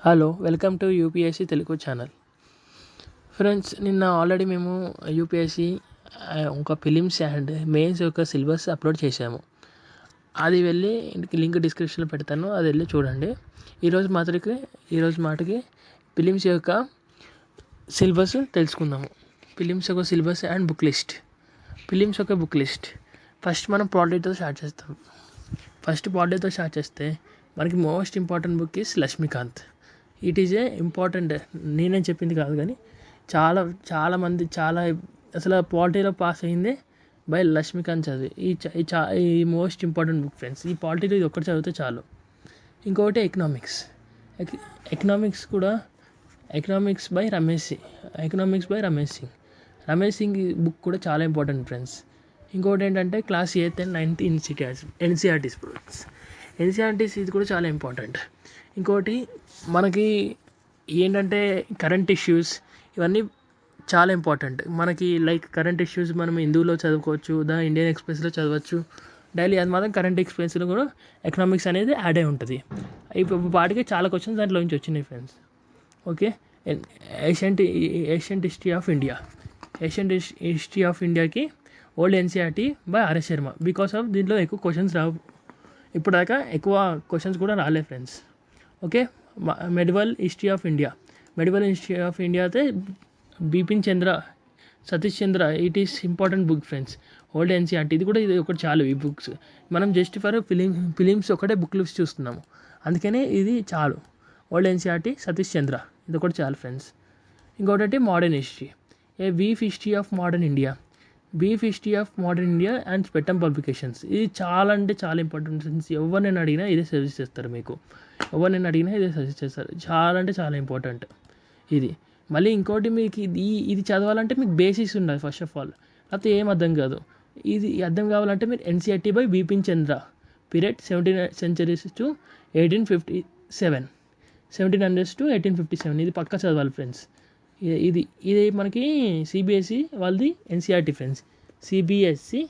Hello, welcome to UPSC Telugu channel. Friends, నిన్న already మేము UPSC ఒక ఫిలిమ్స్ అండ్ మెయిన్స్ యొక్క సిలబస్ అప్లోడ్ చేశాము. అది వెళ్ళి లింక్ డిస్క్రిప్షన్లో పెడతాను, అది వెళ్ళి చూడండి. ఈరోజు మాటకి ఫిలిమ్స్ యొక్క సిలబస్ తెలుసుకుందాము. ఫిలిమ్స్ యొక్క syllabus and book list. Prelims యొక్క బుక్ లిస్ట్ ఫస్ట్ మనం పాలిటీతో స్టార్ట్ చేస్తాం. పాలిటీతో స్టార్ట్ చేస్తే మనకి most important book is Laxmikant. It is a important, నేనేం చెప్పింది కాదు కానీ చాలామంది అసలు పాలిటీలో పాస్ అయిందే బై లక్ష్మీకాంత్ చదివి. ఈ మోస్ట్ ఇంపార్టెంట్ బుక్ ఫ్రెండ్స్. ఈ పాలిటీలో ఇది ఒక్కటి చదివితే చాలు. ఇంకొకటి economics by Ramesh Singh. Ramesh Singh book కూడా చాలా ఇంపార్టెంట్ ఫ్రెండ్స్. ఇంకొకటి ఏంటంటే class 8th and 9th NCERTs books. NCERTs ఇది కూడా చాలా ఇంపార్టెంట్. ఇంకోటి మనకి ఏంటంటే కరెంట్ ఇష్యూస్, ఇవన్నీ చాలా ఇంపార్టెంట్ మనకి. లైక్ కరెంట్ ఇష్యూస్ మనం హిందూలో చదువుకోవచ్చు, ఇండియన్ ఎక్స్ప్రెస్లో చదవచ్చు డైలీ. అది మాత్రం కరెంట్ ఎక్స్ప్రెస్లో కూడా ఎకనామిక్స్ అనేది యాడ్ అయి ఉంటుంది. ఇప్పుడు వాటికి చాలా క్వశ్చన్స్ దాంట్లో నుంచి వచ్చినాయి friends. Okay, ancient history of ఇండియాకి old NCERT by RS Sharma. Because of దీంట్లో ఎక్కువ క్వశ్చన్స్ రావు, ఇప్పుడు దాకా ఎక్కువ క్వశ్చన్స్ కూడా రాలే friends. Okay, medieval history of India అయితే Bipin Chandra, Satish Chandra. It is important book friends. Old NCERT ఇది ఒకటి చాలు. ఈ బుక్స్ మనం జస్ట్ ఫర్ ఫిలిమ్స్ ఒకటే బుక్ లిస్ట్ చూస్తున్నాము, అందుకనే ఇది చాలు. ఓల్డ్ ఎన్సీఆర్టీ, సతీష్ చంద్ర, ఇది ఒకటి చాలు ఫ్రెండ్స్. ఇంకొకటి modern history, a brief history of modern India and spectrum publications. ఇది చాలా ఇంపార్టెంట్ ఫ్రెండ్స్. ఎవరినైనా అడిగినా ఇదే సజెస్ట్ చేస్తారు మీకు. చాలా ఇంపార్టెంట్ ఇది. మళ్ళీ ఇంకోటి మీకు ఇది చదవాలంటే మీకు బేసిక్స్ ఉండాలి ఫస్ట్ ఆఫ్ ఆల్, లేకపోతే ఏం అర్థం కాదు. ఇది అర్థం కావాలంటే మీరు NCERT by Bipin Chandra, period 1700s to 1857 ఇది పక్కా చదవాలి ఫ్రెండ్స్. ఇది మనకి సిబిఎస్ఈ వాళ్ళది ఎన్సీఆర్టీ ఫ్రెండ్స్. సిబిఎస్సి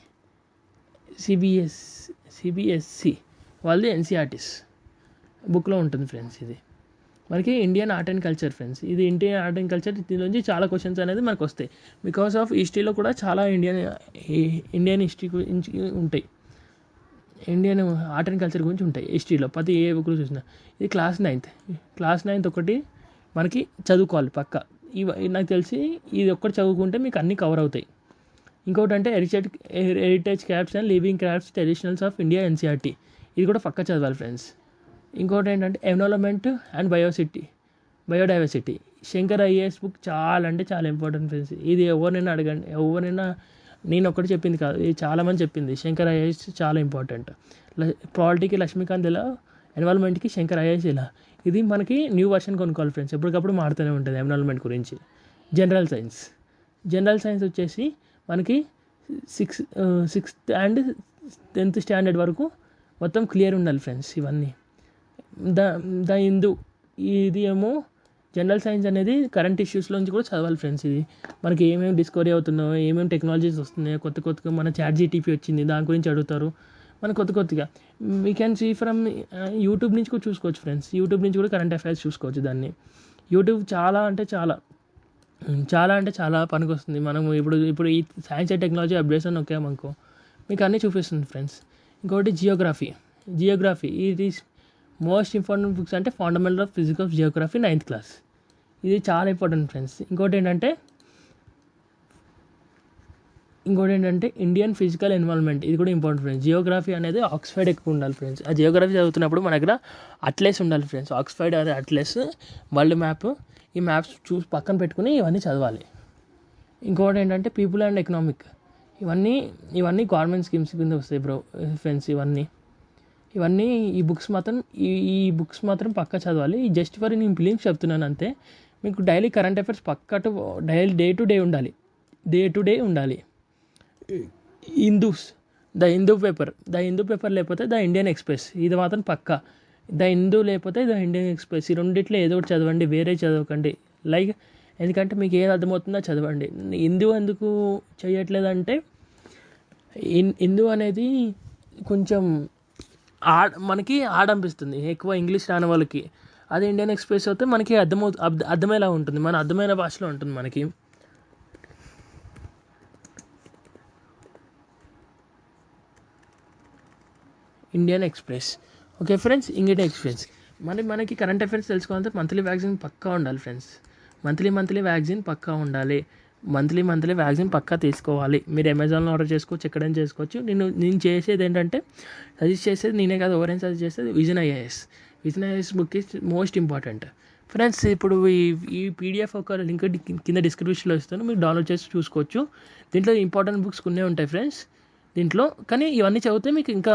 వాళ్ళది ఎన్సీఆర్టీస్ బుక్లో ఉంటుంది ఫ్రెండ్స్. ఇది మనకి Indian art and culture friends. ఇది ఇండియన్ ఆర్ట్ అండ్ కల్చర్, దీనిలోంచి చాలా క్వశ్చన్స్ అనేది మనకు వస్తాయి. బికాస్ ఆఫ్ హిస్టరీలో కూడా చాలా ఇండియన్ హిస్టరీ గురించి ఉంటాయి, ఇండియన్ ఆర్ట్ అండ్ కల్చర్ గురించి ఉంటాయి హిస్టరీలో. ప్రతి ఏ బుక్లో చూసినా. ఇది క్లాస్ 9th ఒకటి మనకి చదువుకోవాలి పక్క. నాకు తెలిసి ఇది ఒక్కటి చదువుకుంటే మీకు అన్నీ కవర్ అవుతాయి. ఇంకొకటి అంటే heritage crafts and living crafts traditionals of India NCERT. ఇది కూడా పక్క చదవాలి ఫ్రెండ్స్. ఇంకోటి ఏంటంటే environment and biodiversity. Shankar IAS book చాలా ఇంపార్టెంట్ ఫ్రెండ్స్. ఇది ఎవరినైనా అడగండి, నేను ఒక్కటి చెప్పింది కాదు, ఇది చాలామంది చెప్పింది. శంకర్ ఐఏఎస్ చాలా ఇంపార్టెంట్. పాలిటీకి లక్ష్మీకాంత్ ఎలా, ఎన్విరాన్మెంట్కి శంకర్ ఐఏఎస్ ఎలా. ఇది మనకి న్యూ వర్షన్ కొనుక్కోవాలి ఫ్రెండ్స్, ఎప్పటికప్పుడు మారుతూనే ఉంటుంది ఎన్విరాన్మెంట్ గురించి. జనరల్ సైన్స్ వచ్చేసి మనకి 6th and 10th స్టాండర్డ్ వరకు మొత్తం క్లియర్ ఉండాలి ఫ్రెండ్స్. ఇవన్నీ ద హిందూ, ఇది ఏమో జనరల్ సైన్స్ అనేది కరెంట్ ఇష్యూస్లోంచి కూడా చదవాలి ఫ్రెండ్స్. ఇది మనకి ఏమేమి డిస్కవరీ అవుతున్నాయో, ఏమేమి టెక్నాలజీస్ వస్తున్నాయో, కొత్తగా మన ChatGPT వచ్చింది, దాని గురించి అడుగుతారు మన కొత్తగా. We can see from YouTube నుంచి కూడా చూసుకోవచ్చు ఫ్రెండ్స్. యూట్యూబ్ నుంచి కూడా కరెంట్ అఫైర్స్ చూసుకోవచ్చు. దాన్ని యూట్యూబ్ చాలా పనికి వస్తుంది. మనం ఇప్పుడు ఈ సైన్స్ అండ్ టెక్నాలజీ అప్డేట్స్ నొక్కామనుకో మీకు అన్నీ చూపిస్తుంది ఫ్రెండ్స్. ఇంకోటి జియోగ్రఫీ, ఇది మోస్ట్ ఇంపార్టెంట్ బుక్స్ అంటే fundamental of physics of Geography 9th class. ఇది చాలా ఇంపార్టెంట్ ఫ్రెండ్స్. ఇంకోటి ఏంటంటే ఇండియన్ ఫిజికల్ ఎన్విరాన్మెంట్. ఇది కూడా ఇంపార్టెంట్ ఫ్రెండ్స్. జియోగ్రఫీ అనేది ఆక్స్ఫర్డ్ ఎక్కువ ఉండాలి ఫ్రెండ్స్. ఆ జియోగ్రఫీ చదువుతున్నప్పుడు మన దగ్గర అట్లెస్ ఉండాలి ఫ్రెండ్స్. ఆక్స్ఫర్డ్ అదే అట్లెస్, వరల్డ్ మ్యాప్. ఈ మ్యాప్స్ చూసి పక్కన పెట్టుకుని ఇవన్నీ చదవాలి. ఇంకోటి ఏంటంటే పీపుల్ అండ్ ఎకనామిక్. ఇవన్నీ గవర్నమెంట్ స్కీమ్స్ కింద వస్తాయి ఫ్రెండ్స్. ఇవన్నీ ఈ బుక్స్ మాత్రం పక్కా చదవాలి. జస్ట్ ఫర్ నేను ఫిలిమ్స్ చెప్తున్నాను అంతే. మీకు డైలీ కరెంట్ అఫైర్స్ పక్కా డే టు డే ఉండాలి. ద హిందూ పేపర్ లేకపోతే ద ఇండియన్ ఎక్స్ప్రెస్, ఇది మాత్రం పక్కా. ద హిందూ లేకపోతే ద ఇండియన్ ఎక్స్ప్రెస్, ఈ రెండిట్లో ఏదో ఒకటి చదవండి, వేరే చదవకండి. ఎందుకంటే మీకు ఏది అర్థమవుతుందో చదవండి. హిందూ ఎందుకు చేయట్లేదంటే హిందూ అనేది కొంచెం మనకి ఆడంపిస్తుంది ఎక్కువ ఇంగ్లీష్ రాని వాళ్ళకి. అదే ఇండియన్ ఎక్స్ప్రెస్ అయితే మనకి అర్థమయ్యేలా ఉంటుంది, మన అర్థమైన భాషలో ఉంటుంది మనకి. Indian express. Okay friends, Indian express. మనకి కరెంట్ అఫైర్స్ తెలుసుకోవాలంటే మంత్లీ వ్యాక్సిన్ పక్కా ఉండాలి ఫ్రెండ్స్. మంత్లీ వ్యాక్సిన్ పక్కా ఉండాలి. మంత్లీ వ్యాక్సిన్ పక్కా తీసుకోవాలి. మీరు అమెజాన్లో ఆర్డర్ చేసుకోవచ్చు, ఎక్కడైనా చేసుకోవచ్చు. నేను చేసేది ఏంటంటే, సజెస్ట్ చేసేది నేనే కాదు, ఎవరైనా సజెస్ట్ చేసేది vision IAS book is most important friends. ఇప్పుడు ఈ పీడిఎఫ్ ఒక లింక్ కింద డిస్క్రిప్షన్లో ఇస్తాను, మీరు డౌన్లోడ్ చేసి చూసుకోవచ్చు. దీంట్లో ఇంపార్టెంట్ బుక్స్ కొన్ని ఉంటాయి ఫ్రెండ్స్ దీంట్లో, కానీ ఇవన్నీ చదివితే మీకు ఇంకా